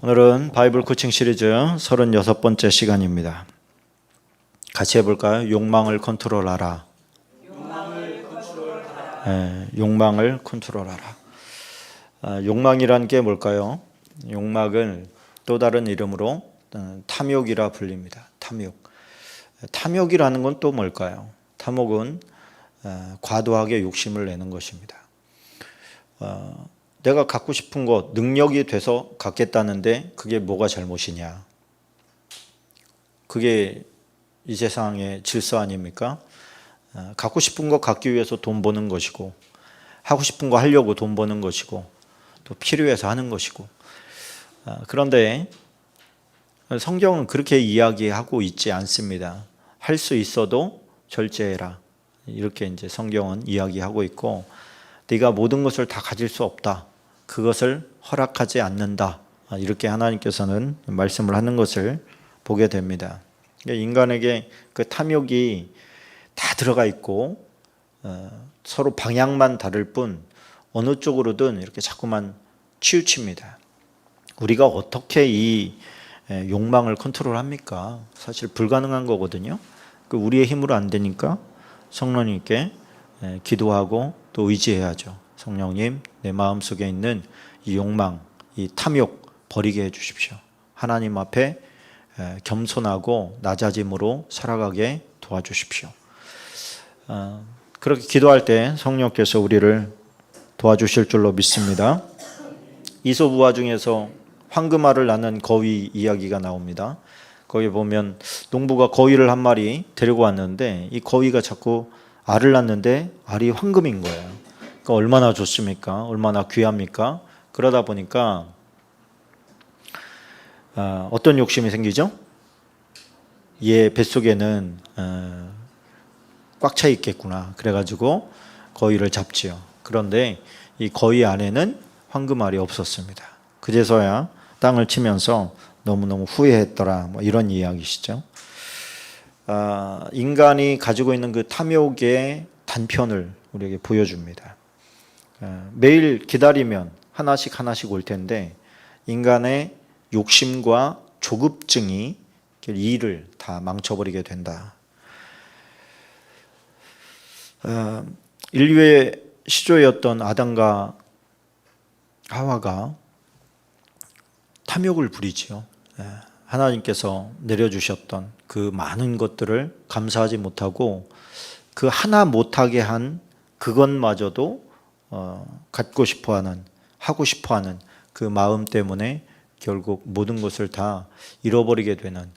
오늘은 바이블 코칭 시리즈 36번째 시간입니다. 같이 해볼까요? 욕망을 컨트롤하라. 욕망을 컨트롤하라. 욕망이란 게 뭘까요? 욕망을 또 다른 이름으로 탐욕이라 불립니다. 탐욕이라는 건 또 뭘까요? 탐욕은 과도하게 욕심을 내는 것입니다. 내가 갖고 싶은 것, 능력이 돼서 갖겠다는데 그게 뭐가 잘못이냐? 그게 이 세상의 질서 아닙니까? 갖고 싶은 것 갖기 위해서 돈 버는 것이고, 하고 싶은 거 하려고 돈 버는 것이고, 또 필요해서 하는 것이고. 그런데 성경은 그렇게 이야기하고 있지 않습니다. 할 수 있어도 절제해라. 이렇게 이제 성경은 이야기하고 있고, 네가 모든 것을 다 가질 수 없다. 그것을 허락하지 않는다. 이렇게 하나님께서는 말씀을 하는 것을 보게 됩니다. 인간에게 그 탐욕이 다 들어가 있고 서로 방향만 다를 뿐 어느 쪽으로든 이렇게 자꾸만 치우칩니다. 우리가 어떻게 이 욕망을 컨트롤합니까? 사실 불가능한 거거든요. 우리의 힘으로 안 되니까 성령님께 기도하고 또 의지해야죠. 성령님, 내 마음속에 있는 이 욕망, 이 탐욕 버리게 해주십시오. 하나님 앞에 겸손하고 낮아짐으로 살아가게 도와주십시오. 그렇게 기도할 때 성령께서 우리를 도와주실 줄로 믿습니다. 이솝 우화 중에서 황금알을 낳는 거위 이야기가 나옵니다. 거기 보면 농부가 거위를 한 마리 데리고 왔는데 이 거위가 자꾸 알을 낳는데 알이 황금인 거예요. 그러니까 얼마나 좋습니까? 얼마나 귀합니까? 그러다 보니까 어떤 욕심이 생기죠? 얘 뱃속에는 꽉 차 있겠구나. 그래가지고 거위를 잡지요. 그런데 이 거위 안에는 황금알이 없었습니다. 그제서야 땅을 치면서 너무너무 후회했더라. 뭐 이런 이야기시죠. 인간이 가지고 있는 그 탐욕의 단편을 우리에게 보여줍니다. 매일 기다리면 하나씩 올 텐데 인간의 욕심과 조급증이 이 일을 다 망쳐버리게 된다. 인류의 시조였던 아담과 하와가 탐욕을 부리지요. 하나님께서 내려주셨던 그 많은 것들을 감사하지 못하고 그 하나 못하게 한 그것마저도 갖고 싶어하는, 하고 싶어하는 그 마음 때문에 결국 모든 것을 다 잃어버리게 되는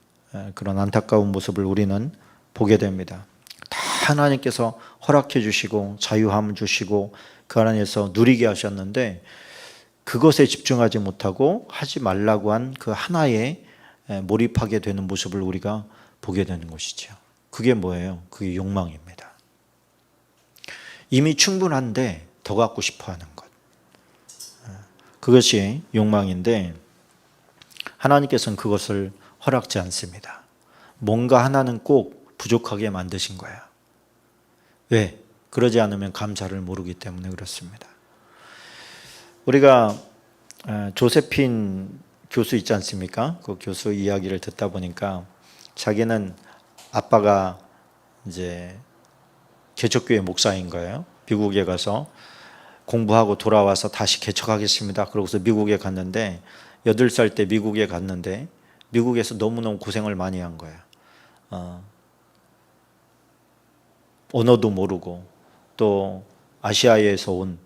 그런 안타까운 모습을 우리는 보게 됩니다. 다 하나님께서 허락해 주시고 자유함 주시고 그 안에서 누리게 하셨는데 그것에 집중하지 못하고 하지 말라고 한 그 하나에 몰입하게 되는 모습을 우리가 보게 되는 것이죠. 그게 뭐예요? 그게 욕망입니다. 이미 충분한데 더 갖고 싶어 하는 것. 그것이 욕망인데 하나님께서는 그것을 허락지 않습니다. 뭔가 하나는 꼭 부족하게 만드신 거야. 왜? 그러지 않으면 감사를 모르기 때문에 그렇습니다. 우리가 조세핀 교수 있지 않습니까? 그 교수 이야기를 듣다 보니까 자기는 아빠가 이제 개척교회 목사인 거예요. 미국에 가서 공부하고 돌아와서 다시 개척하겠습니다. 그러고서 미국에 갔는데 8살 때 미국에 갔는데 미국에서 너무너무 고생을 많이 한 거예요. 언어도 모르고 또 아시아에서 온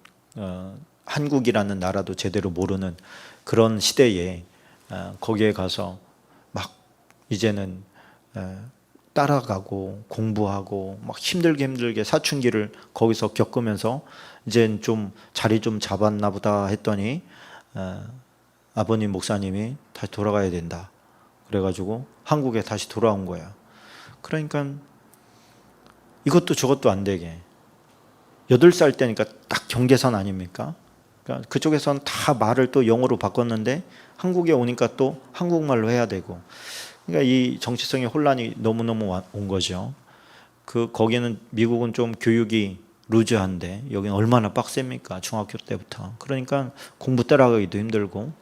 한국이라는 나라도 제대로 모르는 그런 시대에 거기에 가서 막 이제는 따라가고 공부하고 막 힘들게 사춘기를 거기서 겪으면서 이제 좀 자리 좀 잡았나 보다 했더니 아버님 목사님이 다시 돌아가야 된다. 그래가지고 한국에 다시 돌아온 거야. 그러니까 이것도 저것도 안 되게 8살 때니까 딱 경계선 아닙니까? 그러니까 그쪽에서는 다 말을 또 영어로 바꿨는데 한국에 오니까 또 한국말로 해야 되고 그러니까 이 정치성의 혼란이 너무너무 온 거죠. 거기는 미국은 좀 교육이 루즈한데 여기는 얼마나 빡셉니까? 중학교 때부터. 그러니까 공부 따라가기도 힘들고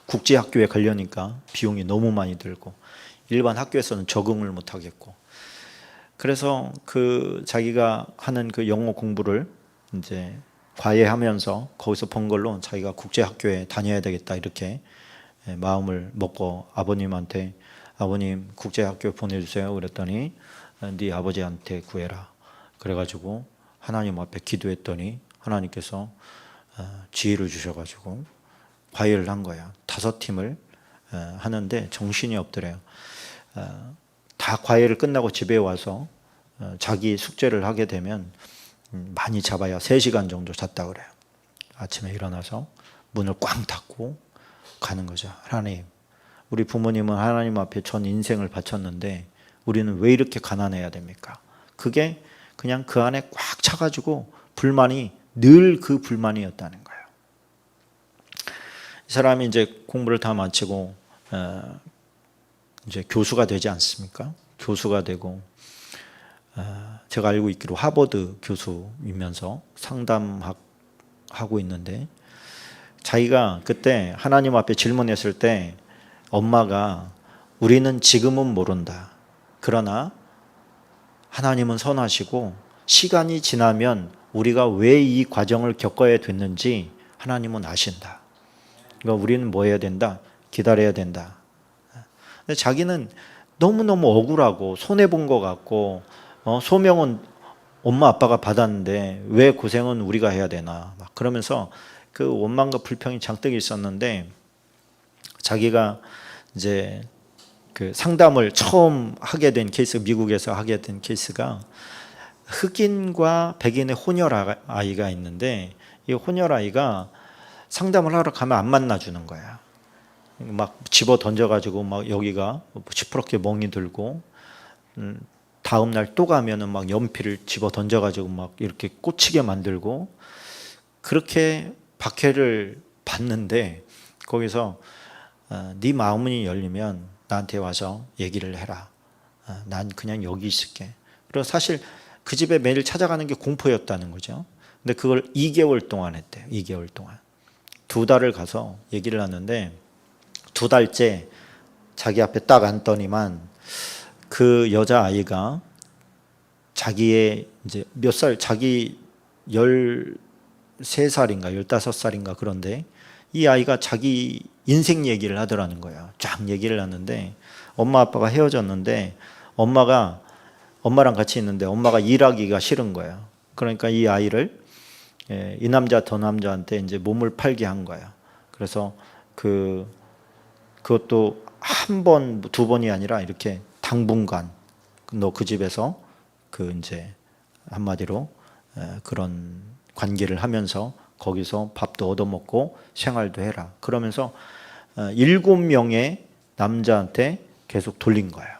국제학교에 가려니까 비용이 너무 많이 들고 일반 학교에서는 적응을 못 하겠고, 그래서 그 자기가 하는 그 영어 공부를 이제 과외하면서 거기서 번 걸로 자기가 국제학교에 다녀야 되겠다 이렇게 마음을 먹고 아버님한테 아버님 국제학교 보내주세요 그랬더니 네 아버지한테 구해라 그래가지고 하나님 앞에 기도했더니 하나님께서 지혜를 주셔가지고 과외를 한 거야. 5팀을 하는데 정신이 없더래요. 다 과외를 끝나고 집에 와서 자기 숙제를 하게 되면 많이 잡아야 3시간 정도 잤다 그래요. 아침에 일어나서 문을 꽝 닫고 가는 거죠. 하나님, 우리 부모님은 하나님 앞에 전 인생을 바쳤는데 우리는 왜 이렇게 가난해야 됩니까? 그게 그냥 그 안에 꽉 차가지고 불만이 늘 그 불만이었다는 거예요. 이 사람이 이제 공부를 다 마치고 이제 교수가 되지 않습니까? 교수가 되고 제가 알고 있기로 하버드 교수이면서 상담하고 있는데 자기가 그때 하나님 앞에 질문했을 때 엄마가 우리는 지금은 모른다. 그러나 하나님은 선하시고 시간이 지나면 우리가 왜 이 과정을 겪어야 됐는지 하나님은 아신다. 그러니까 우리는 뭐 해야 된다? 기다려야 된다. 근데 자기는 너무너무 억울하고 손해본 것 같고 소명은 엄마 아빠가 받았는데 왜 고생은 우리가 해야 되나 막 그러면서 그 원망과 불평이 잔뜩 있었는데 자기가 이제 그 상담을 처음 하게 된 케이스, 미국에서 하게 된 케이스가 흑인과 백인의 혼혈 아이가 있는데 이 혼혈 아이가 상담을 하러 가면 안 만나주는 거야. 막 집어 던져가지고 막 여기가 시퍼렇게 멍이 들고 다음 날 또 가면은 막 연필을 집어 던져가지고 막 이렇게 꽂히게 만들고 그렇게 박해를 받는데 거기서 네 마음이 열리면 나한테 와서 얘기를 해라. 난 그냥 여기 있을게. 그리고 사실 그 집에 매일 찾아가는 게 공포였다는 거죠. 근데 그걸 2개월 동안 했대요. 2개월 동안. 2달을 가서 얘기를 하는데 2달째 자기 앞에 딱 앉더니만 그 여자아이가 자기의 이제 몇 살, 자기 13살인가 15살인가 그런데 이 아이가 자기 인생 얘기를 하더라는 거예요. 쫙 얘기를 하는데 엄마 아빠가 헤어졌는데 엄마랑 같이 있는데 엄마가 일하기가 싫은 거예요. 그러니까 이 아이를 이 남자 저 남자한테 이제 몸을 팔게 한 거예요. 그래서 그것도 한 번, 2번이 아니라 이렇게 당분간 너 그 집에서 그 이제 한마디로 그런 관계를 하면서 거기서 밥도 얻어먹고 생활도 해라. 그러면서 7명의 남자한테 계속 돌린 거예요.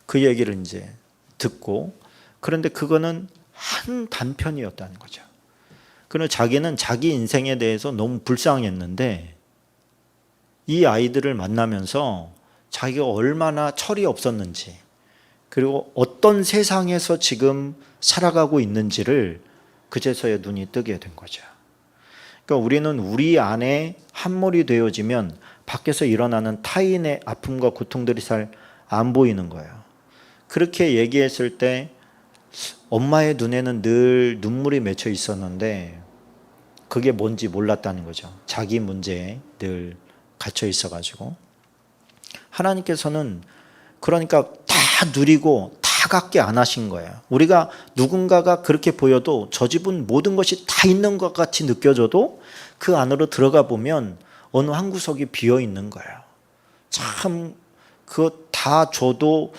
그 얘기를 이제 듣고 그런데 그거는 한 단편이었다는 거죠. 그러나 자기는 자기 인생에 대해서 너무 불쌍했는데 이 아이들을 만나면서 자기가 얼마나 철이 없었는지 그리고 어떤 세상에서 지금 살아가고 있는지를 그제서야 눈이 뜨게 된 거죠. 그러니까 우리는 우리 안에 함몰이 되어지면 밖에서 일어나는 타인의 아픔과 고통들이 잘 안 보이는 거예요. 그렇게 얘기했을 때 엄마의 눈에는 늘 눈물이 맺혀 있었는데 그게 뭔지 몰랐다는 거죠. 자기 문제에 늘 갇혀 있어가지고 하나님께서는 그러니까 다 누리고 다 갖게 안 하신 거예요. 우리가 누군가가 그렇게 보여도 저 집은 모든 것이 다 있는 것 같이 느껴져도 그 안으로 들어가 보면 어느 한 구석이 비어 있는 거예요. 참 그거 다 줘도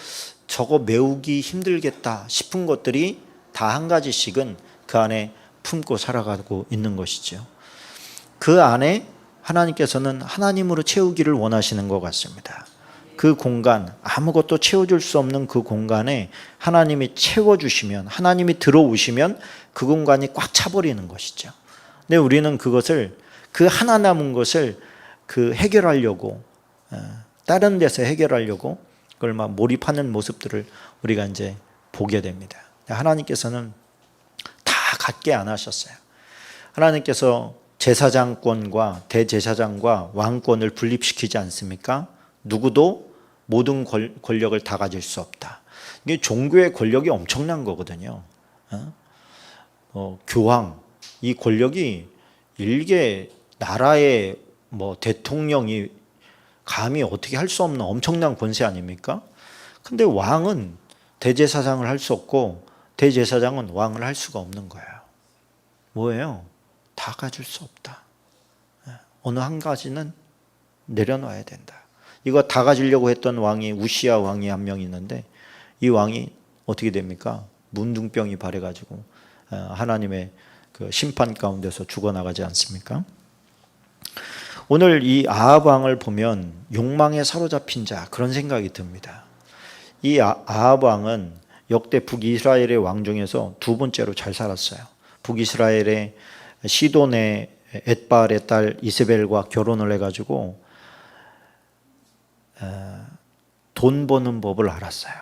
저거 메우기 힘들겠다 싶은 것들이 다 한 가지씩은 그 안에 품고 살아가고 있는 것이죠. 그 안에 하나님께서는 하나님으로 채우기를 원하시는 것 같습니다. 그 공간, 아무것도 채워줄 수 없는 그 공간에 하나님이 채워주시면, 하나님이 들어오시면 그 공간이 꽉 차버리는 것이죠. 근데 우리는 그것을, 그 하나 남은 것을 그 해결하려고, 다른 데서 해결하려고 그걸 막 몰입하는 모습들을 우리가 이제 보게 됩니다. 하나님께서는 다 갖게 안 하셨어요. 하나님께서 제사장권과 대제사장과 왕권을 분립시키지 않습니까? 누구도 모든 권력을 다 가질 수 없다. 이게 종교의 권력이 엄청난 거거든요. 교황, 이 권력이 일개 나라의 대통령이 감히 어떻게 할 수 없는 엄청난 권세 아닙니까? 근데 왕은 대제사장을 할 수 없고 대제사장은 왕을 할 수가 없는 거예요. 뭐예요? 다 가질 수 없다. 어느 한 가지는 내려놔야 된다. 이거 다 가지려고 했던 왕이 우시야 왕이 한 명 있는데 이 왕이 어떻게 됩니까? 문둥병이 발해가지고 하나님의 그 심판 가운데서 죽어나가지 않습니까? 오늘 이 아합 왕을 보면 욕망에 사로잡힌 자 그런 생각이 듭니다. 이 아합 왕은 역대 북이스라엘의 왕 중에서 두 번째로 잘 살았어요. 북이스라엘의 시돈의 엣바알의 딸 이세벨과 결혼을 해가지고 돈 버는 법을 알았어요.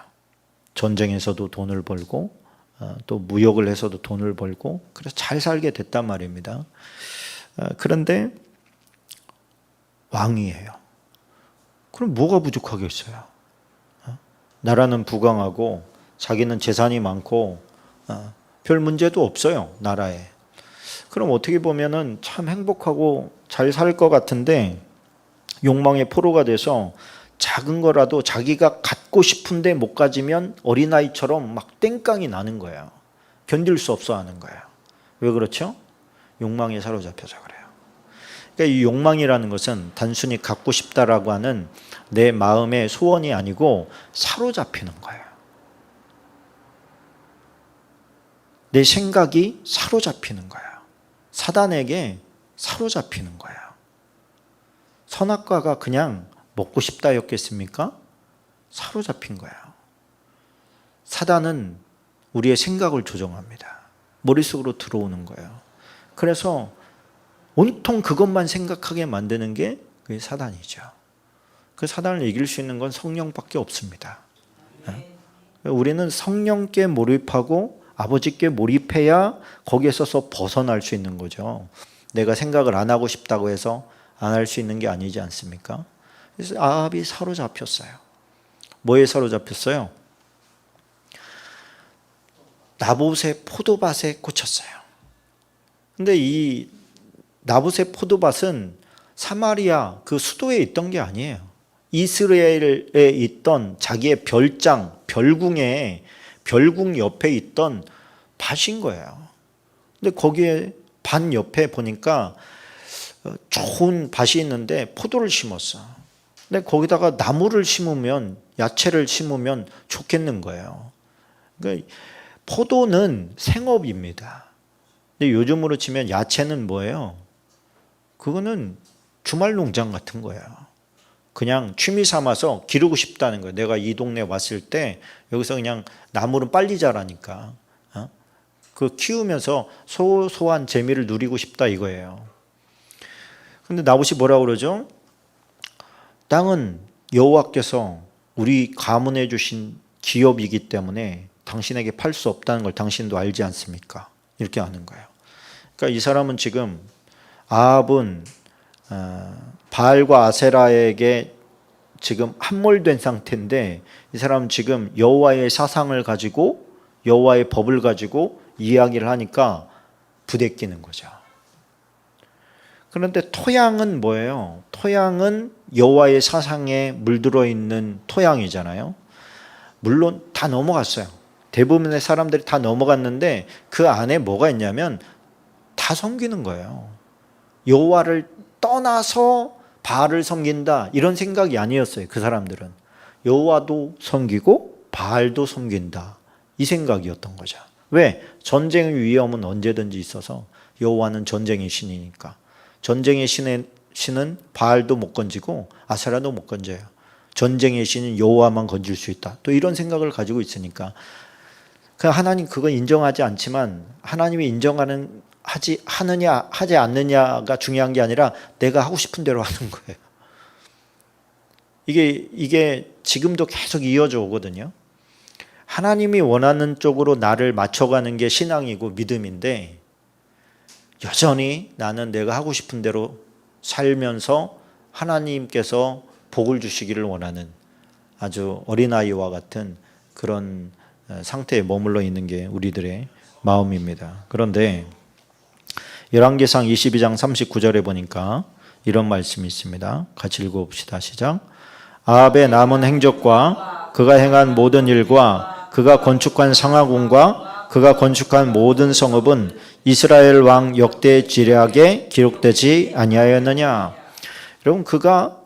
전쟁에서도 돈을 벌고 또 무역을 해서도 돈을 벌고 그래서 잘 살게 됐단 말입니다. 그런데 왕이에요. 그럼 뭐가 부족하겠어요? 나라는 부강하고 자기는 재산이 많고 별 문제도 없어요. 나라에. 그럼 어떻게 보면은 참 행복하고 잘 살 것 같은데 욕망의 포로가 돼서 작은 거라도 자기가 갖고 싶은데 못 가지면 어린아이처럼 막 땡깡이 나는 거예요. 견딜 수 없어 하는 거예요. 왜 그렇죠? 욕망에 사로잡혀서 그래요. 그러니까 이 욕망이라는 것은 단순히 갖고 싶다라고 하는 내 마음의 소원이 아니고 사로잡히는 거예요. 내 생각이 사로잡히는 거예요. 사단에게 사로잡히는 거예요. 선악과가 그냥 먹고 싶다였겠습니까? 사로잡힌 거예요. 사단은 우리의 생각을 조정합니다. 머릿속으로 들어오는 거예요. 그래서 온통 그것만 생각하게 만드는 게 그게 사단이죠. 그 사단을 이길 수 있는 건 성령밖에 없습니다. 우리는 성령께 몰입하고 아버지께 몰입해야 거기에서 벗어날 수 있는 거죠. 내가 생각을 안 하고 싶다고 해서 안 할 수 있는 게 아니지 않습니까? 그래서 아합이 사로잡혔어요. 뭐에 사로잡혔어요? 나봇의 포도밭에 꽂혔어요. 근데 이 나봇의 포도밭은 사마리아 그 수도에 있던 게 아니에요. 이스라엘에 있던 자기의 별장, 별궁에 별궁 옆에 있던 밭인 거예요. 근데 거기에 밭 옆에 보니까 좋은 밭이 있는데 포도를 심었어. 근데 거기다가 나무를 심으면 야채를 심으면 좋겠는 거예요. 그러니까 포도는 생업입니다. 근데 요즘으로 치면 야채는 뭐예요? 그거는 주말 농장 같은 거예요. 그냥 취미 삼아서 기르고 싶다는 거예요. 내가 이 동네 왔을 때 여기서 그냥 나무는 빨리 자라니까 그 키우면서 소소한 재미를 누리고 싶다 이거예요. 근데 나봇이 뭐라고 그러죠? 땅은 여호와께서 우리 가문해 주신 기업이기 때문에 당신에게 팔 수 없다는 걸 당신도 알지 않습니까? 이렇게 하는 거예요. 그러니까 이 사람은 지금 아합은 바알과 아세라에게 지금 함몰된 상태인데 이 사람은 지금 여호와의 사상을 가지고 여호와의 법을 가지고 이야기를 하니까 부대끼는 거죠. 그런데 토양은 뭐예요? 토양은 여호와의 사상에 물들어 있는 토양이잖아요. 물론 다 넘어갔어요. 대부분의 사람들이 다 넘어갔는데 그 안에 뭐가 있냐면 다 섬기는 거예요. 여호와를 떠나서 바알을 섬긴다 이런 생각이 아니었어요. 그 사람들은 여호와도 섬기고 바알도 섬긴다 이 생각이었던 거죠. 왜? 전쟁의 위험은 언제든지 있어서 여호와는 전쟁의 신이니까. 전쟁의 신은 바알도 못 건지고 아세라도 못 건져요. 전쟁의 신은 여호와만 건질 수 있다. 또 이런 생각을 가지고 있으니까 하나님 그건 인정하지 않지만 하나님이 인정하는 하느냐 하지 않느냐가 중요한 게 아니라 내가 하고 싶은 대로 하는 거예요. 이게 지금도 계속 이어져 오거든요. 하나님이 원하는 쪽으로 나를 맞춰가는 게 신앙이고 믿음인데 여전히 나는 내가 하고 싶은 대로 살면서 하나님께서 복을 주시기를 원하는 아주 어린아이와 같은 그런 상태에 머물러 있는 게 우리들의 마음입니다. 그런데 열왕기상 22장 39절에 보니까 이런 말씀이 있습니다. 같이 읽어봅시다. 시작. 아합의 남은 행적과 그가 행한 모든 일과 그가 건축한 상하궁과 그가 건축한 모든 성읍은 이스라엘 왕 역대 지략에 기록되지 아니하였느냐. 여러분, 그가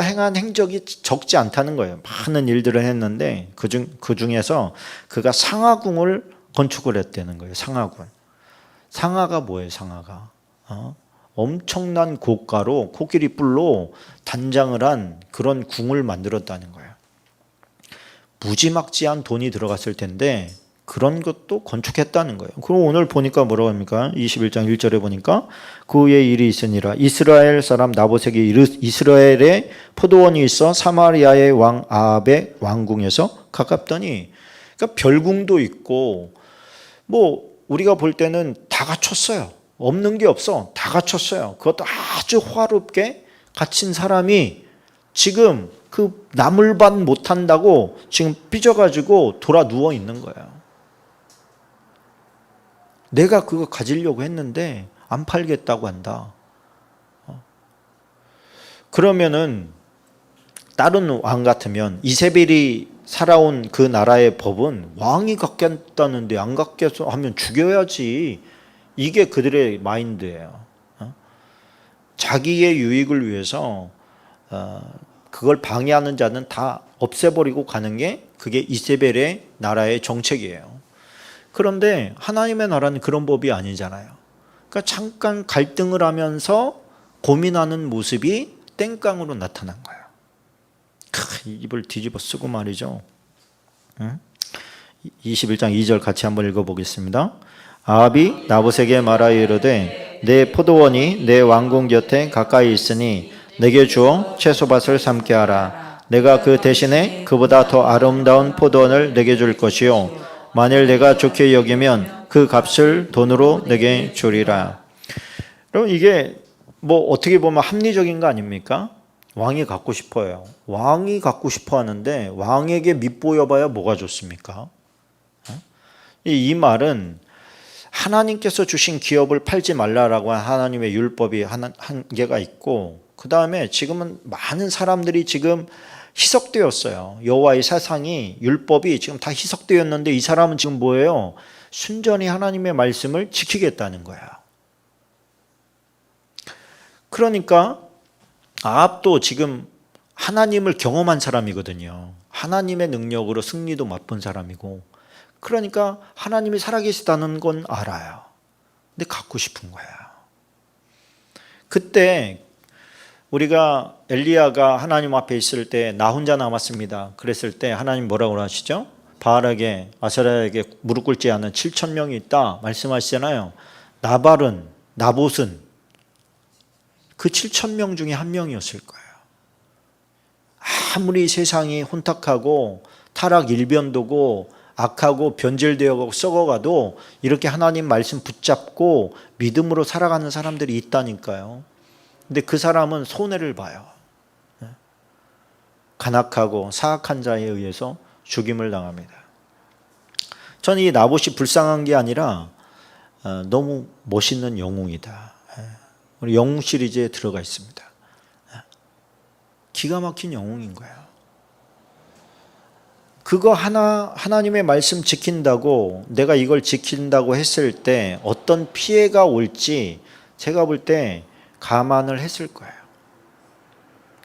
행한 행적이 적지 않다는 거예요. 많은 일들을 했는데 그 중에서 그가 상하궁을 건축을 했다는 거예요. 상하궁. 상하가 뭐예요? 상하가 엄청난 고가로 코끼리 뿔로 단장을 한 그런 궁을 만들었다는 거예요. 무지막지한 돈이 들어갔을 텐데 그런 것도 건축했다는 거예요. 그럼 오늘 보니까 뭐라고 합니까? 21장 1절에 보니까 그 후에 일이 있으니라. 이스라엘 사람 나봇에게 이스라엘에 포도원이 있어 사마리아의 왕 아합의 왕궁에서 가깝더니, 그러니까 별궁도 있고 뭐 우리가 볼 때는 다 갖췄어요. 없는 게 없어. 다 갖췄어요. 그것도 아주 화롭게 갖춘 사람이 지금 그 나물밭 못한다고 지금 삐져가지고 돌아 누워 있는 거예요. 내가 그거 가지려고 했는데 안 팔겠다고 한다. 그러면은 다른 왕 같으면 이세벨이 살아온 그 나라의 법은 왕이 갖겠다는데 안 갖겠어 하면 죽여야지. 이게 그들의 마인드예요. 자기의 유익을 위해서 그걸 방해하는 자는 다 없애버리고 가는 게 그게 이세벨의 나라의 정책이에요. 그런데 하나님의 나라는 그런 법이 아니잖아요. 그러니까 잠깐 갈등을 하면서 고민하는 모습이 땡깡으로 나타난 거예요. 입을 뒤집어 쓰고 말이죠. 21장 2절 같이 한번 읽어보겠습니다. 아합이 나봇에게 말하여 이르되 내 포도원이 내 왕궁 곁에 가까이 있으니 내게 주어 채소밭을 삼게 하라. 내가 그 대신에 그보다 더 아름다운 포도원을 내게 줄 것이요 만일 내가 좋게 여기면 그 값을 돈으로 내게 주리라. 여러분, 이게 뭐 어떻게 보면 합리적인 거 아닙니까? 왕이 갖고 싶어요. 왕이 갖고 싶어 하는데 왕에게 밑보여봐야 뭐가 좋습니까? 이 말은 하나님께서 주신 기업을 팔지 말라라고 한 하나님의 율법이 한계가 있고, 그 다음에 지금은 많은 사람들이 지금 희석되었어요. 여호와의 사상이, 율법이 지금 다 희석되었는데 이 사람은 지금 뭐예요? 순전히 하나님의 말씀을 지키겠다는 거야. 그러니까 아합도 지금 하나님을 경험한 사람이거든요. 하나님의 능력으로 승리도 맛본 사람이고, 그러니까 하나님이 살아계시다는 건 알아요. 근데 갖고 싶은 거야. 그때 우리가 엘리야가 하나님 앞에 있을 때 나 혼자 남았습니다. 그랬을 때 하나님 뭐라고 하시죠? 바알에게, 아세라에게 무릎 꿇지 않은 7,000명이 있다 말씀하시잖아요. 나봇은 그 7,000명 중에 한 명이었을 거예요. 아무리 세상이 혼탁하고 타락 일변도고 악하고 변질되어 썩어가도 이렇게 하나님 말씀 붙잡고 믿음으로 살아가는 사람들이 있다니까요. 근데 그 사람은 손해를 봐요. 간악하고 사악한 자에 의해서 죽임을 당합니다. 저는 이 나봇이 불쌍한 게 아니라 너무 멋있는 영웅이다. 우리 영웅 시리즈에 들어가 있습니다. 기가 막힌 영웅인 거예요. 그거 하나님의 말씀 지킨다고, 내가 이걸 지킨다고 했을 때 어떤 피해가 올지 제가 볼 때 감안을 했을 거예요.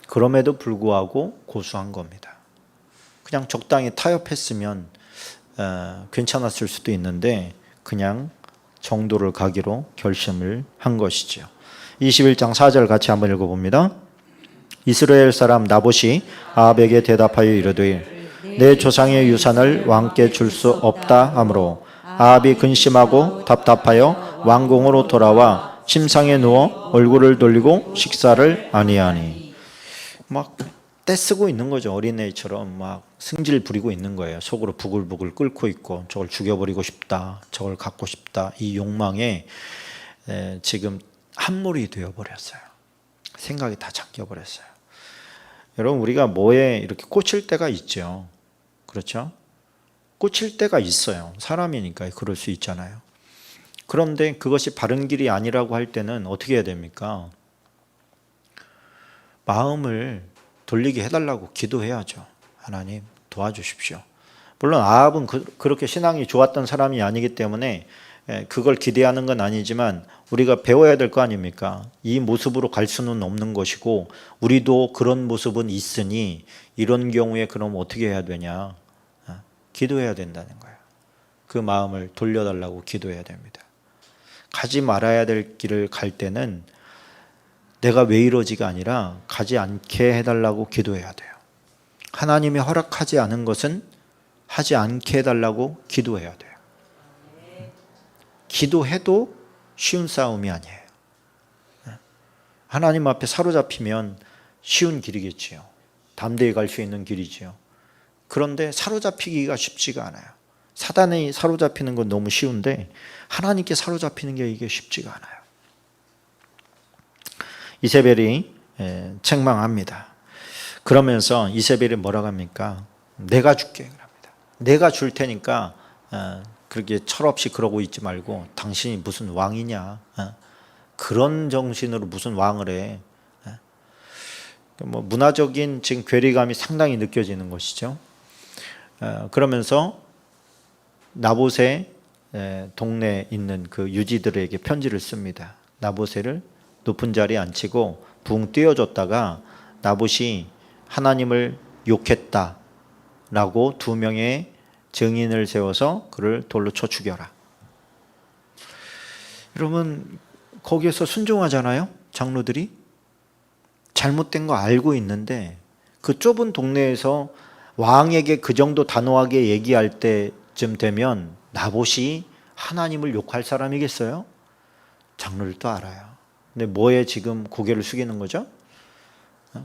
그럼에도 불구하고 고수한 겁니다. 그냥 적당히 타협했으면 괜찮았을 수도 있는데 그냥 정도를 가기로 결심을 한 것이죠. 21장 4절 같이 한번 읽어봅니다. 이스라엘 사람 나봇이 아합에게 대답하여 이르되 내 조상의 유산을 왕께 줄 수 없다 하므로 아합이 근심하고 답답하여 왕궁으로 돌아와 침상에 누워 얼굴을 돌리고 식사를 아니하니. 막 떼쓰고 있는 거죠. 어린애처럼 막 승질 부리고 있는 거예요. 속으로 부글부글 끓고 있고, 저걸 죽여버리고 싶다, 저걸 갖고 싶다, 이 욕망에 지금 함몰이 되어버렸어요. 생각이 다 잠겨버렸어요. 여러분, 우리가 뭐에 이렇게 꽂힐 때가 있죠. 그렇죠? 꽂힐 때가 있어요. 사람이니까 그럴 수 있잖아요. 그런데 그것이 바른 길이 아니라고 할 때는 어떻게 해야 됩니까? 마음을 돌리게 해달라고 기도해야죠. 하나님 도와주십시오. 물론 아합은 그렇게 신앙이 좋았던 사람이 아니기 때문에 그걸 기대하는 건 아니지만 우리가 배워야 될 거 아닙니까? 이 모습으로 갈 수는 없는 것이고 우리도 그런 모습은 있으니 이런 경우에 그럼 어떻게 해야 되냐? 기도해야 된다는 거예요. 그 마음을 돌려달라고 기도해야 됩니다. 가지 말아야 될 길을 갈 때는 내가 왜 이러지가 아니라 가지 않게 해달라고 기도해야 돼요. 하나님이 허락하지 않은 것은 하지 않게 해달라고 기도해야 돼요. 기도해도 쉬운 싸움이 아니에요. 하나님 앞에 사로잡히면 쉬운 길이겠지요. 담대히 갈 수 있는 길이지요. 그런데 사로잡히기가 쉽지가 않아요. 사단이 사로잡히는 건 너무 쉬운데 하나님께 사로잡히는 게 이게 쉽지가 않아요. 이세벨이 책망합니다. 그러면서 이세벨이 뭐라고 합니까? 내가 줄게 그럽니다. 내가 줄 테니까 그렇게 철없이 그러고 있지 말고 당신이 무슨 왕이냐? 그런 정신으로 무슨 왕을 해? 뭐 문화적인 지금 괴리감이 상당히 느껴지는 것이죠. 그러면서 나봇의 동네에 있는 그 유지들에게 편지를 씁니다. 나봇을 높은 자리에 앉히고 붕 띄워줬다가 나봇이 하나님을 욕했다라고 2명의 증인을 세워서 그를 돌로 쳐 죽여라. 여러분 거기에서 순종하잖아요. 장로들이 잘못된 거 알고 있는데 그 좁은 동네에서 왕에게 그 정도 단호하게 얘기할 때쯤 되면 나봇이 하나님을 욕할 사람이겠어요? 장로들도 알아요. 근데 뭐에 지금 고개를 숙이는 거죠?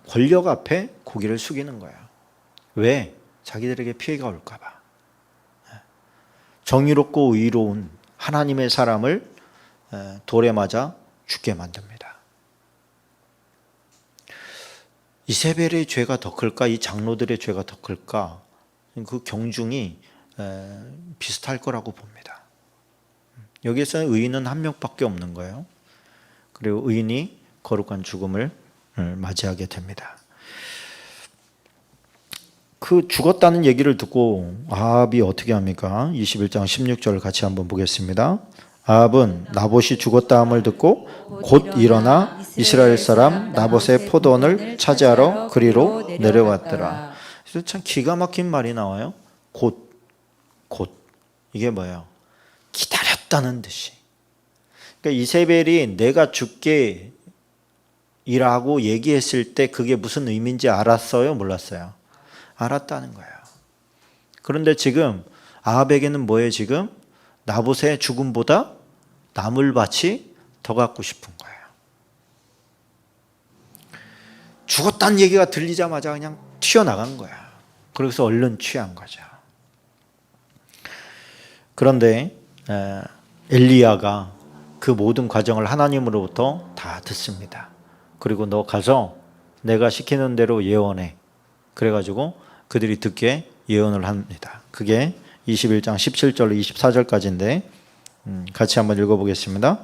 권력 앞에 고개를 숙이는 거예요. 왜? 자기들에게 피해가 올까 봐. 정의롭고 의로운 하나님의 사람을 돌에 맞아 죽게 만듭니다. 이세벨의 죄가 더 클까? 이 장로들의 죄가 더 클까? 그 경중이 비슷할 거라고 봅니다. 여기에서는 의인은 한 명밖에 없는 거예요. 그리고 의인이 거룩한 죽음을 맞이하게 됩니다. 그 죽었다는 얘기를 듣고 아합이 어떻게 합니까? 21장 16절을 같이 한번 보겠습니다. 아합은 나봇이 죽었다함을 듣고 곧 일어나 이스라엘 사람 나봇의 포도원을 차지하러 그리로 내려갔더라. 그래서 참 기가 막힌 말이 나와요. 곧 이게 뭐예요? 기다렸다는 듯이. 그러니까 이세벨이 내가 죽게 이라고 얘기했을 때 그게 무슨 의미인지 알았어요? 몰랐어요? 알았다는 거예요. 그런데 지금 아합에게는 뭐예요? 지금 나봇의 죽음보다 나물밭이 더 갖고 싶은 거예요. 죽었다는 얘기가 들리자마자 그냥 튀어나간 거야. 그래서 얼른 취한 거죠. 그런데 엘리야가 그 모든 과정을 하나님으로부터 다 듣습니다. 그리고 너 가서 내가 시키는 대로 예언해. 그래가지고 그들이 듣게 예언을 합니다. 그게 21장 17절로 24절까지인데 같이 한번 읽어보겠습니다.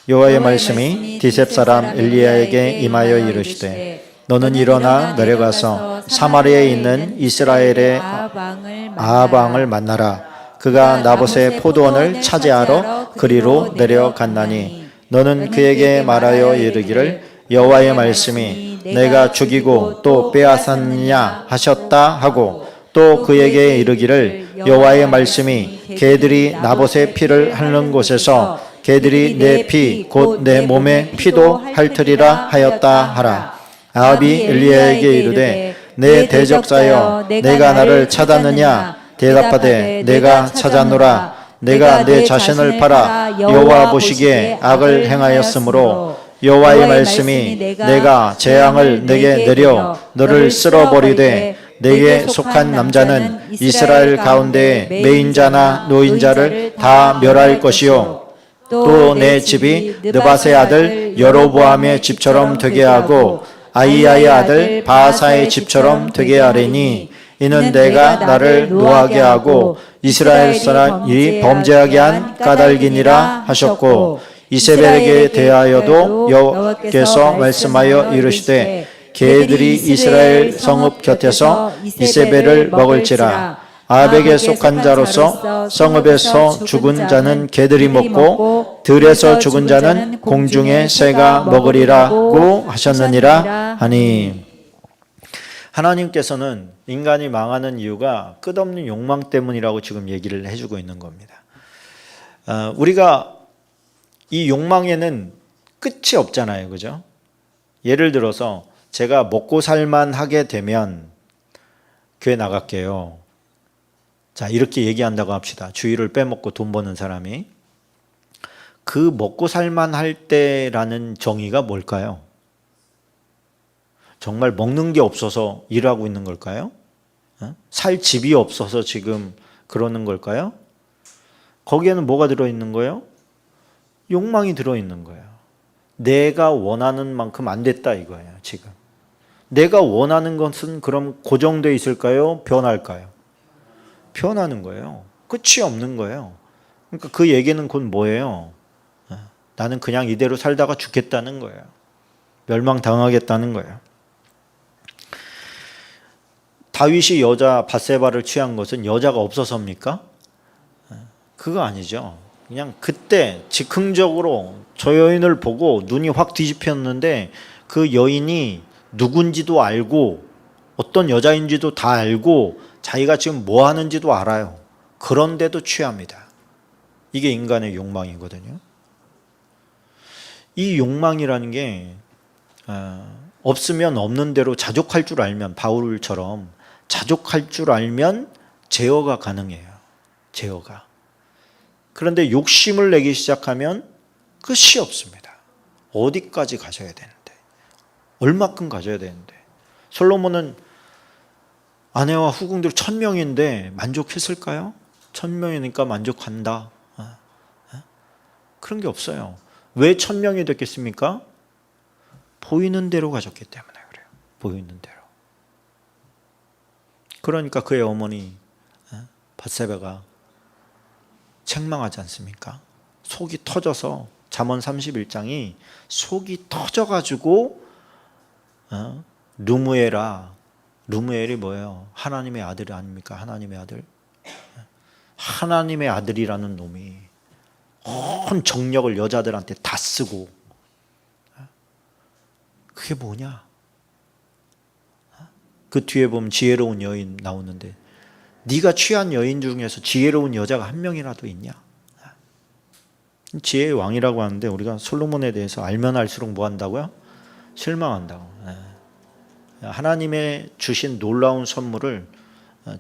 여호와의 말씀이 디셉 사람 엘리야에게 임하여 이르시되 너는 일어나 내려가서 사마리아에 있는 이스라엘의 아합 왕을 만나라. 그가 나봇의 포도원을 차지하러 그리로 내려갔나니 너는 그에게 말하여 이르기를 여호와의 말씀이 내가 죽이고 또 빼앗았느냐 하셨다 하고 또 그에게 이르기를 여호와의 말씀이 개들이 나봇의 피를 핥는 곳에서 개들이 내 피 곧 내 몸의 피도 핥으리라 하였다 하라. 아합이 엘리야에게 이르되 내 대적자여 내가 나를 찾았느냐 대답하되 내가 찾았노라. 내가 내 자신을 팔아 여호와 보시기에 악을 행하였으므로 여호와의 말씀이 내가 재앙을 내게 내려 너를 쓸어버리되 내게 속한 남자는 이스라엘 가운데 매인자나 노인자를 다 멸할 것이요 또 내 집이 느밧의 아들 여로보암의 집처럼 되게 하고 아히야의 아들 바하사의 집처럼 되게 하리니 이는 내가 나를 노하게 하고 이스라엘 사람이 범죄하게 한 까닭이니라 하셨고 이세벨에게 대하여도 여호와께서 말씀하여 이르시되 개들이 이스라엘 성읍 곁에서 이세벨을 먹을지라. 아합에게 속한 자로서 성읍에서 죽은 자는 개들이 먹고 들에서 죽은 자는 공중의 새가 먹으리라고 하셨느니라 하니. 하나님께서는 인간이 망하는 이유가 끝없는 욕망 때문이라고 지금 얘기를 해주고 있는 겁니다. 우리가 이 욕망에는 끝이 없잖아요, 그죠? 예를 들어서 제가 먹고 살만 하게 되면 교회 나갈게요. 자, 이렇게 얘기한다고 합시다. 주일을 빼먹고 돈 버는 사람이. 그 먹고 살만 할 때라는 정의가 뭘까요? 정말 먹는 게 없어서 일하고 있는 걸까요? 살 집이 없어서 지금 그러는 걸까요? 거기에는 뭐가 들어있는 거예요? 욕망이 들어있는 거예요. 내가 원하는 만큼 안 됐다 이거예요, 지금. 내가 원하는 것은 그럼 고정되어 있을까요? 변할까요? 변하는 거예요. 끝이 없는 거예요. 그러니까 그 얘기는 곧 뭐예요? 나는 그냥 이대로 살다가 죽겠다는 거예요. 멸망당하겠다는 거예요. 다윗이 여자 밧세바를 취한 것은 여자가 없어서입니까? 그거 아니죠. 그냥 그때 즉흥적으로 저 여인을 보고 눈이 확 뒤집혔는데 그 여인이 누군지도 알고 어떤 여자인지도 다 알고 자기가 지금 뭐 하는지도 알아요. 그런데도 취합니다. 이게 인간의 욕망이거든요. 이 욕망이라는 게 없으면 없는 대로 자족할 줄 알면, 바울처럼 자족할 줄 알면 제어가 가능해요. 제어가. 그런데 욕심을 내기 시작하면 끝이 없습니다. 어디까지 가져야 되는데, 얼마큼 가져야 되는데. 솔로몬은 아내와 후궁들 1000명인데 만족했을까요? 1000명이니까 만족한다. 그런 게 없어요. 왜 1000명이 됐겠습니까? 보이는 대로 가졌기 때문에 그래요. 보이는 대로. 그러니까 그의 어머니 밧세바가 책망하지 않습니까? 속이 터져서, 잠언 31장이 속이 터져가지고 루무엘이 뭐예요? 하나님의 아들 아닙니까? 하나님의 아들. 하나님의 아들이라는 놈이 온 정력을 여자들한테 다 쓰고, 그게 뭐냐? 그 뒤에 보면 지혜로운 여인 나오는데 네가 취한 여인 중에서 지혜로운 여자가 한 명이라도 있냐? 지혜의 왕이라고 하는데 우리가 솔로몬에 대해서 알면 알수록 뭐 한다고요? 실망한다고. 하나님의 주신 놀라운 선물을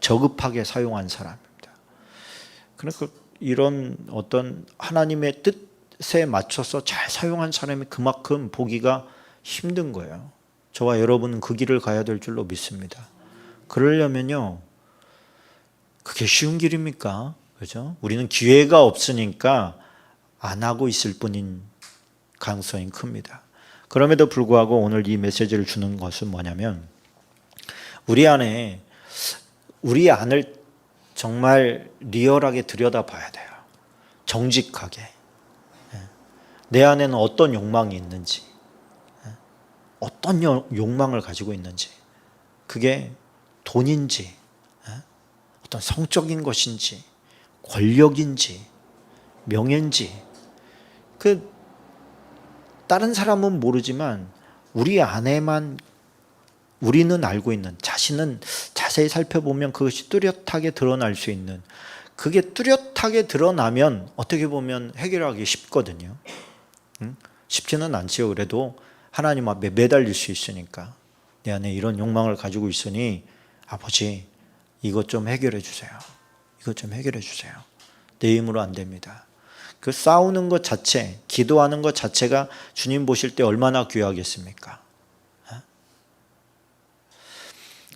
저급하게 사용한 사람입니다. 그러니까 이런 어떤 하나님의 뜻에 맞춰서 잘 사용한 사람이 그만큼 보기가 힘든 거예요. 저와 여러분은 그 길을 가야 될 줄로 믿습니다. 그러려면요, 그게 쉬운 길입니까? 그죠? 우리는 기회가 없으니까 안 하고 있을 뿐인 가능성이 큽니다. 그럼에도 불구하고 오늘 이 메시지를 주는 것은 뭐냐면, 우리 안을 정말 리얼하게 들여다봐야 돼요. 정직하게. 내 안에는 어떤 욕망이 있는지, 어떤 욕망을 가지고 있는지, 그게 돈인지, 어떤 성적인 것인지, 권력인지, 명예인지, 다른 사람은 모르지만 우리 안에만 우리는 알고 있는, 자신은 자세히 살펴보면 그것이 뚜렷하게 드러날 수 있는, 그게 뚜렷하게 드러나면 어떻게 보면 해결하기 쉽거든요. 쉽지는 않지요. 그래도 하나님 앞에 매달릴 수 있으니까. 내 안에 이런 욕망을 가지고 있으니 아버지, 이것 좀 해결해 주세요. 이것 좀 해결해 주세요. 내 힘으로 안 됩니다. 그 싸우는 것 자체, 기도하는 것 자체가 주님 보실 때 얼마나 귀하겠습니까?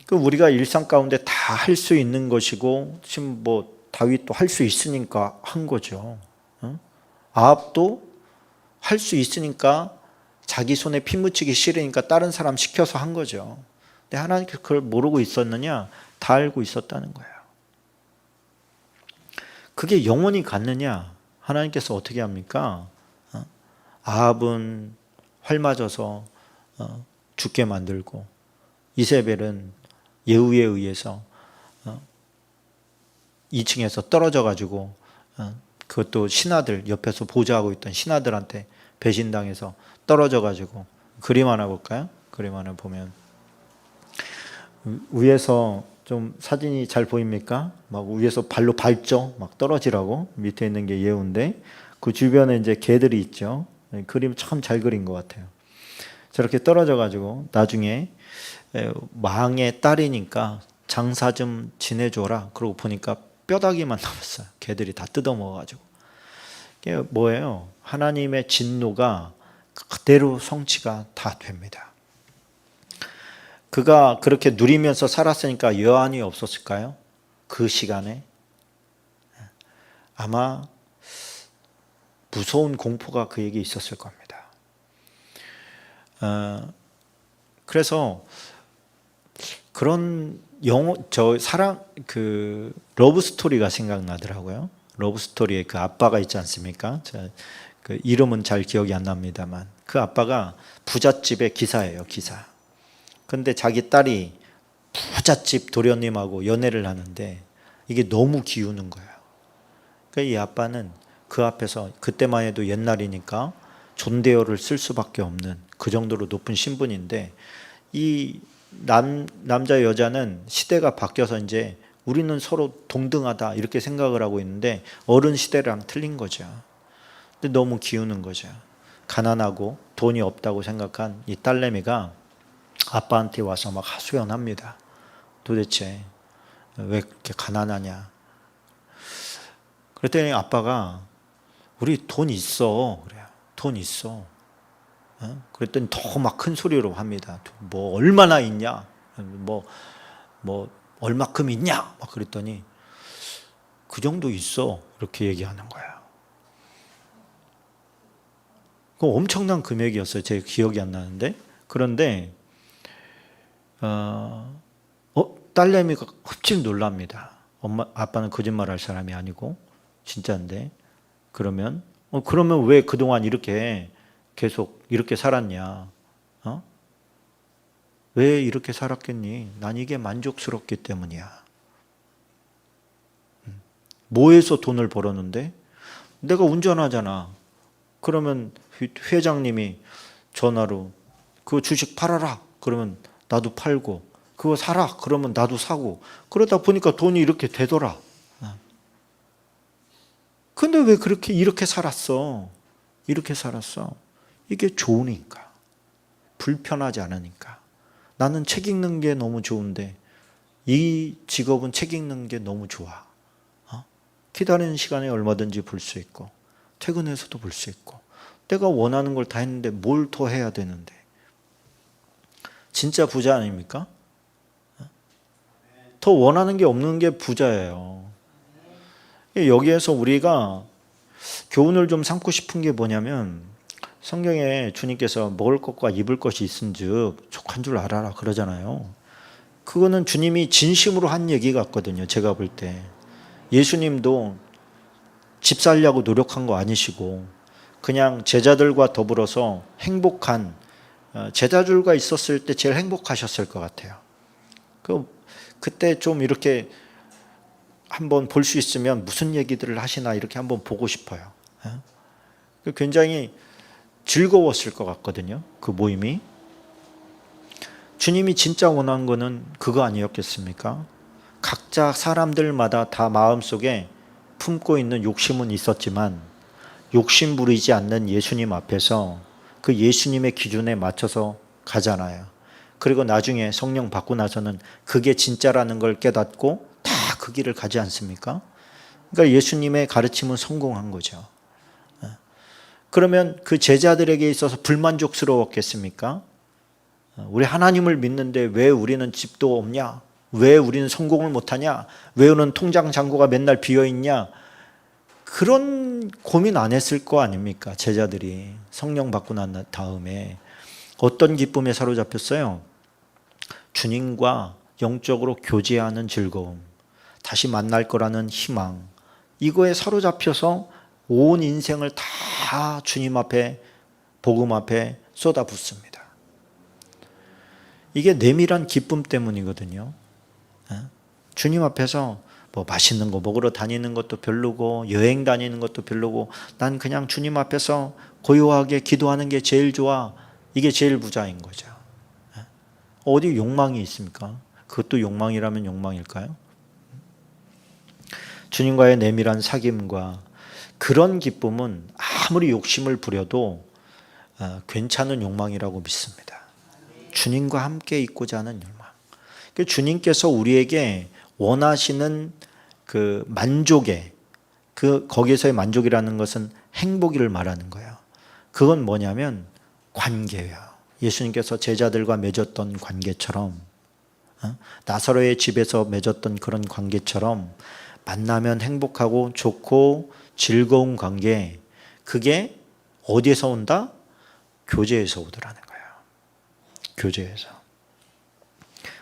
그 우리가 일상 가운데 다 할 수 있는 것이고, 지금 뭐 다윗도 할 수 있으니까 한 거죠. 아합도 할 수 있으니까 자기 손에 피 묻히기 싫으니까 다른 사람 시켜서 한 거죠. 근데 하나님께서 그걸 모르고 있었느냐? 다 알고 있었다는 거예요. 그게 영원히 갔느냐? 하나님께서 어떻게 합니까? 아합은 활 맞아서 죽게 만들고 이세벨은 예후에 의해서 2층에서 떨어져 가지고 그것도 신하들 옆에서 보좌하고 있던 신하들한테 배신당해서 떨어져 가지고 그림 하나 볼까요? 그림 하나 보면 위에서 좀 사진이 잘 보입니까? 막 위에서 발로 밟죠. 막 떨어지라고. 밑에 있는 게 예후인데 그 주변에 이제 개들이 있죠. 그림 참 잘 그린 것 같아요. 저렇게 떨어져 가지고 나중에 왕의 딸이니까 장사 좀 지내줘라. 그러고 보니까 뼈다귀만 남았어요. 개들이 다 뜯어먹어가지고. 이게 뭐예요? 하나님의 진노가 그대로 성취가 다 됩니다. 그가 그렇게 누리면서 살았으니까 여한이 없었을까요? 그 시간에 아마 무서운 공포가 그에게 있었을 겁니다. 그래서 그런 사랑 러브 스토리가 생각나더라고요. 러브 스토리에 그 아빠가 있지 않습니까? 그 이름은 잘 기억이 안 납니다만 그 아빠가 부잣집의 기사예요, 기사. 근데 자기 딸이 부잣집 도련님하고 연애를 하는데 이게 너무 기우는 거예요. 그러니까 이 아빠는 그 앞에서 그때만 해도 옛날이니까 존대어를 쓸 수밖에 없는 그 정도로 높은 신분인데 이 남자 여자는 시대가 바뀌어서 이제 우리는 서로 동등하다 이렇게 생각을 하고 있는데 어른 시대랑 틀린 거죠. 근데 너무 기우는 거죠. 가난하고 돈이 없다고 생각한 이 딸내미가 아빠한테 와서 막 하소연합니다. 도대체 왜 그렇게 가난하냐. 그랬더니 아빠가 우리 돈 있어. 그래요. 돈 있어. 그랬더니 더 막 큰 소리로 합니다. 뭐 얼마나 있냐? 뭐 얼마큼 있냐? 막 그랬더니 그 정도 있어. 이렇게 얘기하는 거야. 그 엄청난 금액이었어요. 제 기억이 안 나는데. 그런데 딸내미가 흡질 놀랍니다. 아빠는 거짓말할 사람이 아니고 진짜인데 그러면 왜 그동안 이렇게 계속 이렇게 살았냐? 왜 이렇게 살았겠니? 난 이게 만족스럽기 때문이야. 뭐해서 돈을 벌었는데? 내가 운전하잖아. 그러면 회장님이 전화로 그 주식 팔아라. 그러면 나도 팔고 그거 사라. 그러면 나도 사고 그러다 보니까 돈이 이렇게 되더라. 근데 왜 이렇게 살았어? 이렇게 살았어. 이게 좋으니까. 불편하지 않으니까. 나는 책 읽는 게 너무 좋은데 이 직업은 책 읽는 게 너무 좋아. 기다리는 시간에 얼마든지 볼 수 있고 퇴근해서도 볼 수 있고 내가 원하는 걸 다 했는데 뭘 더 해야 되는데. 진짜 부자 아닙니까? 더 원하는 게 없는 게 부자예요. 여기에서 우리가 교훈을 좀 삼고 싶은 게 뭐냐면 성경에 주님께서 먹을 것과 입을 것이 있은즉 족한 줄 알아라 그러잖아요. 그거는 주님이 진심으로 한 얘기 같거든요. 제가 볼 때 예수님도 집 살려고 노력한 거 아니시고 그냥 제자들과 더불어서 행복한 제자들과 있었을 때 제일 행복하셨을 것 같아요. 그때 좀 이렇게 한번 볼 수 있으면 무슨 얘기들을 하시나 이렇게 한번 보고 싶어요. 굉장히 즐거웠을 것 같거든요. 그 모임이. 주님이 진짜 원한 거는 그거 아니었겠습니까? 각자 사람들마다 다 마음속에 품고 있는 욕심은 있었지만 욕심 부리지 않는 예수님 앞에서 그 예수님의 기준에 맞춰서 가잖아요. 그리고 나중에 성령 받고 나서는 그게 진짜라는 걸 깨닫고 다 그 길을 가지 않습니까? 그러니까 예수님의 가르침은 성공한 거죠. 그러면 그 제자들에게 있어서 불만족스러웠겠습니까? 우리 하나님을 믿는데 왜 우리는 집도 없냐? 왜 우리는 성공을 못하냐? 왜 우리는 통장 잔고가 맨날 비어있냐? 그런 고민 안 했을 거 아닙니까? 제자들이 성령 받고 난 다음에 어떤 기쁨에 사로잡혔어요? 주님과 영적으로 교제하는 즐거움, 다시 만날 거라는 희망, 이거에 사로잡혀서 온 인생을 다 주님 앞에, 복음 앞에 쏟아붓습니다. 이게 내밀한 기쁨 때문이거든요. 주님 앞에서 뭐 맛있는 거 먹으러 다니는 것도 별로고 여행 다니는 것도 별로고 난 그냥 주님 앞에서 고요하게 기도하는 게 제일 좋아. 이게 제일 부자인 거죠. 어디 욕망이 있습니까? 그것도 욕망이라면 욕망일까요? 주님과의 내밀한 사귐과 그런 기쁨은 아무리 욕심을 부려도 괜찮은 욕망이라고 믿습니다. 주님과 함께 있고자 하는 욕망. 주님께서 우리에게 원하시는 그 만족의 거기서의 만족이라는 것은 행복을 말하는 거예요. 그건 뭐냐면 관계예요. 예수님께서 제자들과 맺었던 관계처럼, 나사로의 집에서 맺었던 그런 관계처럼 만나면 행복하고 좋고 즐거운 관계, 그게 어디에서 온다? 교제에서 오더라는 거예요. 교제에서.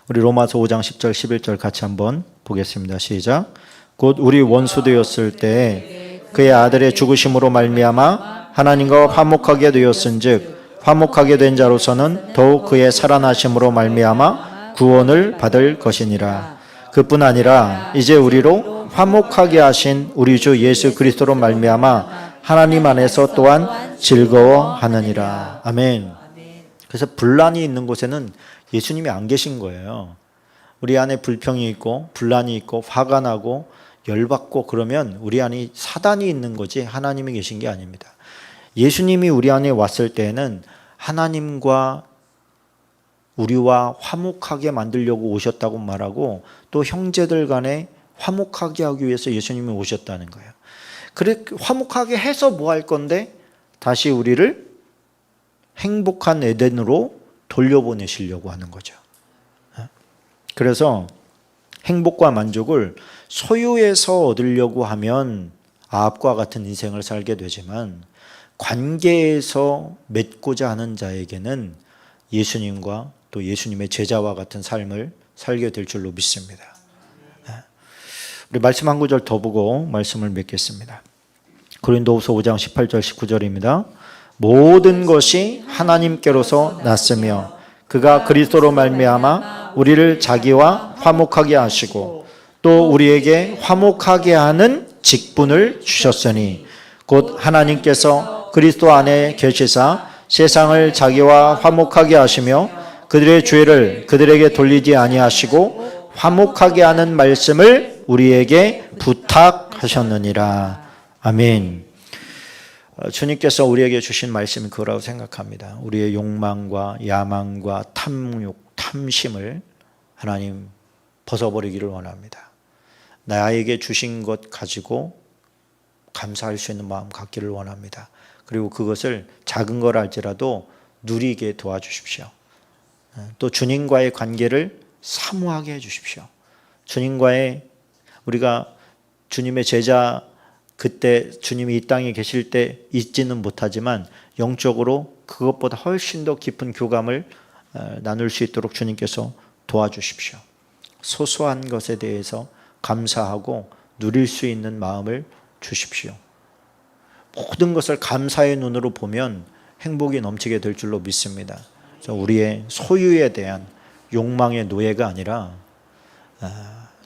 우리 로마서 5장 10절 11절 같이 한번 보겠습니다. 시작. 곧 우리 원수되었을 때 그의 아들의 죽으심으로 말미암아 하나님과 화목하게 되었은즉 화목하게 된 자로서는 더욱 그의 살아나심으로 말미암아 구원을 받을 것이니라. 그뿐 아니라 이제 우리로 화목하게 하신 우리 주 예수 그리스도로 말미암아 하나님 안에서 또한 즐거워하느니라. 아멘. 그래서 분란이 있는 곳에는 예수님이 안 계신 거예요. 우리 안에 불평이 있고 분란이 있고 화가 나고 열받고 그러면 우리 안에 사단이 있는 거지 하나님이 계신 게 아닙니다. 예수님이 우리 안에 왔을 때에는 하나님과 우리와 화목하게 만들려고 오셨다고 말하고 또 형제들 간에 화목하게 하기 위해서 예수님이 오셨다는 거예요. 그래 화목하게 해서 뭐 할 건데 다시 우리를 행복한 에덴으로 돌려보내시려고 하는 거죠. 그래서 행복과 만족을 소유해서 얻으려고 하면 아합과 같은 인생을 살게 되지만 관계에서 맺고자 하는 자에게는 예수님과 또 예수님의 제자와 같은 삶을 살게 될 줄로 믿습니다. 우리 말씀 한 구절 더 보고 말씀을 맺겠습니다. 고린도후서 5장 18절 19절입니다. 모든 것이 하나님께로서 났으며 그가 그리스도로 말미암아 우리를 자기와 화목하게 하시고 또 우리에게 화목하게 하는 직분을 주셨으니 곧 하나님께서 그리스도 안에 계시사 세상을 자기와 화목하게 하시며 그들의 죄를 그들에게 돌리지 아니하시고 화목하게 하는 말씀을 우리에게 부탁하셨느니라. 아멘. 주님께서 우리에게 주신 말씀이 그거라고 생각합니다. 우리의 욕망과 야망과 탐욕, 탐심을 하나님 벗어버리기를 원합니다. 나에게 주신 것 가지고 감사할 수 있는 마음 갖기를 원합니다. 그리고 그것을 작은 걸 할지라도 누리게 도와주십시오. 또 주님과의 관계를 사모하게 해주십시오. 우리가 주님의 제자 그때 주님이 이 땅에 계실 때 있지는 못하지만 영적으로 그것보다 훨씬 더 깊은 교감을 나눌 수 있도록 주님께서 도와주십시오. 소소한 것에 대해서 감사하고 누릴 수 있는 마음을 주십시오. 모든 것을 감사의 눈으로 보면 행복이 넘치게 될 줄로 믿습니다. 그래서 우리의 소유에 대한 욕망의 노예가 아니라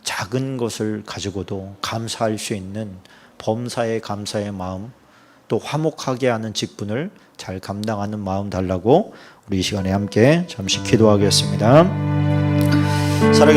작은 것을 가지고도 감사할 수 있는 범사에 감사의 마음, 또 화목하게 하는 직분을 잘 감당하는 마음 달라고 우리 이 시간에 함께 잠시 기도하겠습니다. 사랑해